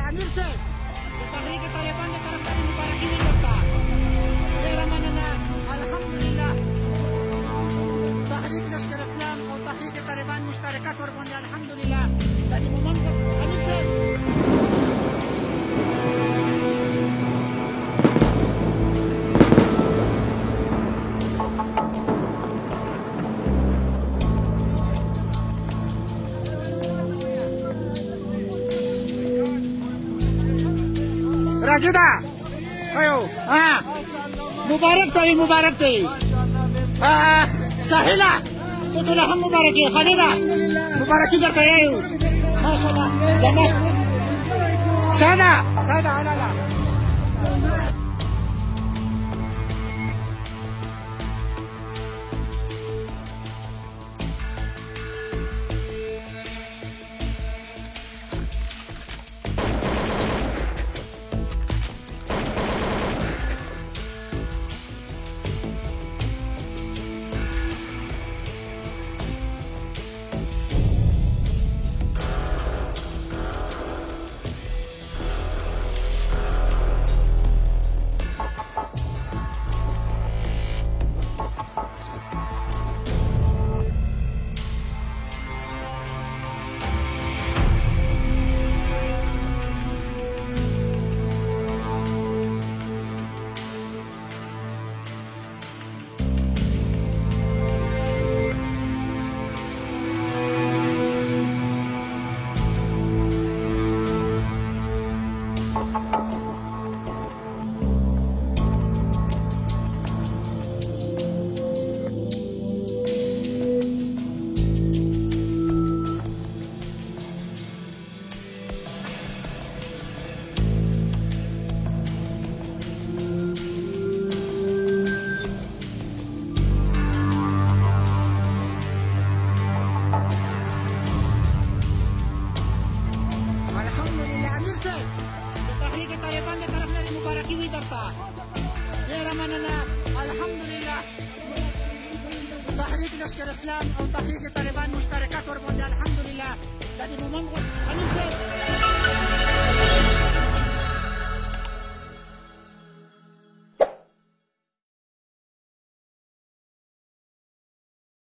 امیر صاحب د تحریک طالبان د طرفداري مبارکي وي درته ډېره مننه الحمدلله تحریک لشکر اسلام او تحریک طالبان مشترکات ورباندې الحمدلله د دې مومند امیر صاحب راجدا ايو مبارك تي مبارك تي ساحلة قلت لهم مباركي خلينا مباركي درت ايو ما شاء الله جميل سادة لا لا تحریک لشکر اسلام او تحریک طالبان مشترکات ورباندې الحمدلله د دې مومند